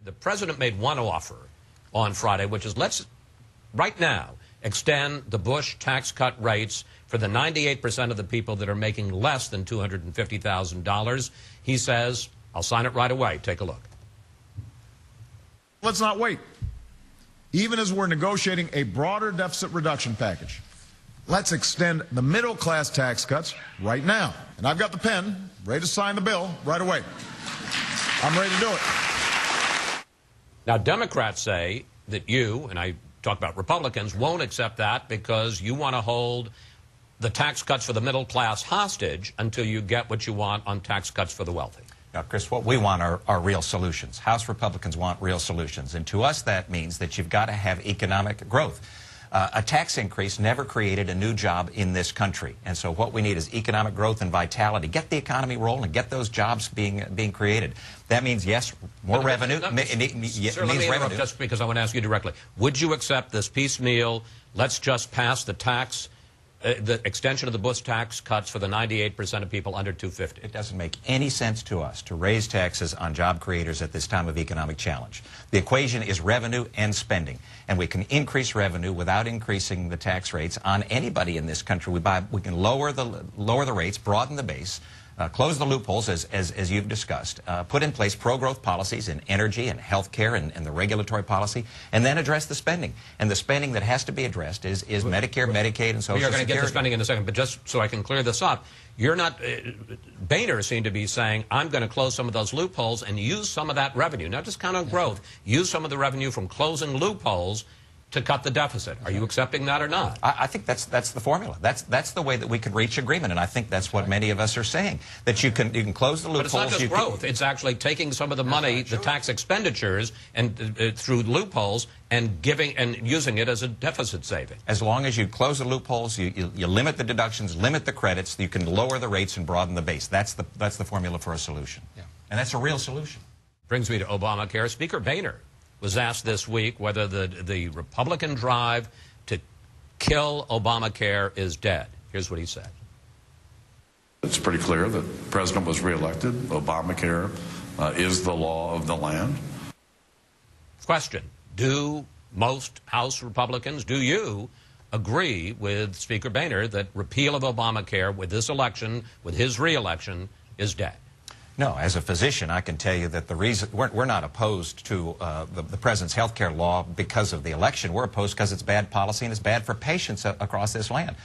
The president made one offer on Friday, which is let's, right now, extend the Bush tax cut rates for the 98% of the people that are making less than $250,000. He says, I'll sign it right away. Take a look. Let's not wait. Even as we're negotiating a broader deficit reduction package, let's extend the middle-class tax cuts right now. And I've got the pen, ready to sign the bill right away. I'm ready to do it. Now, Democrats say that you, and I talk about Republicans, won't accept that because you want to hold the tax cuts for the middle class hostage until you get what you want on tax cuts for the wealthy. Now, Chris, what we want are real solutions. House Republicans want real solutions. And to us, that means that you've got to have economic growth. A tax increase never created a new job in this country. And so what we need is economic growth and vitality. Get the economy rolling, get those jobs being created. That means, yes, more revenue. Sir, let me interrupt just because I want to ask you directly. Would you accept this piecemeal, let's just pass the tax, the extension of the Bush tax cuts for the 98% of people under 250? It doesn't make any sense to us to raise taxes on job creators at this time of economic challenge. The equation is revenue and spending, and we can increase revenue without increasing the tax rates on anybody in this country. We can lower the rates, broaden the base, close the loopholes, as you've discussed, put in place pro-growth policies in energy and health care and the regulatory policy, and then address the spending. And the spending that has to be addressed is Medicare, Medicaid, and Social Security. You're going to get the spending in a second, but just so I can clear this up, you're not, Boehner seemed to be saying, I'm going to close some of those loopholes and use some of that revenue, not just count on growth, use some of the revenue from closing loopholes to cut the deficit. Are you accepting that or not? I think that's the formula. That's the way that we could reach agreement, and I think that's what many of us are saying, that you can close the loopholes. But it's not just growth. It's actually taking some of the money, the tax expenditures, and through loopholes, and giving and using it as a deficit saving. As long as you close the loopholes, you limit the deductions, limit the credits, you can lower the rates and broaden the base. That's the formula for a solution. Yeah. And that's a real solution. Brings me to Obamacare. Speaker Boehner was asked this week whether the Republican drive to kill Obamacare is dead. Here's what he said. It's pretty clear that the president was reelected. Obamacare is the law of the land. Question. Do most House Republicans, do you agree with Speaker Boehner that repeal of Obamacare with this election, with his reelection, is dead? No, as a physician, I can tell you that the reason we're not opposed to the president's health care law because of the election. We're opposed because it's bad policy and it's bad for patients across this land.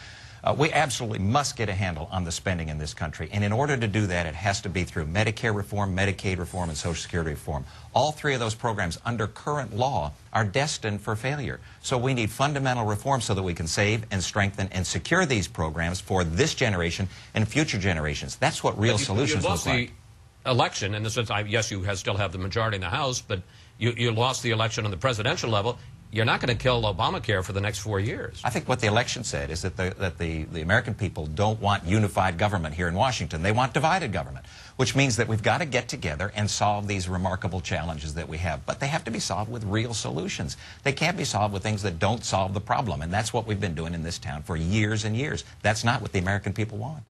We absolutely must get a handle on the spending in this country, and in order to do that, it has to be through Medicare reform, Medicaid reform, and Social Security reform. All three of those programs under current law are destined for failure. So we need fundamental reform so that we can save and strengthen and secure these programs for this generation and future generations. That's what real solutions look like. Election, in the sense, yes, you still have the majority in the House, but you lost the election on the presidential level. You're not going to kill Obamacare for the next 4 years. I think what the election said is that the American people don't want unified government here in Washington. They want divided government, which means that we've got to get together and solve these remarkable challenges that we have. But they have to be solved with real solutions. They can't be solved with things that don't solve the problem, and that's what we've been doing in this town for years and years. That's not what the American people want.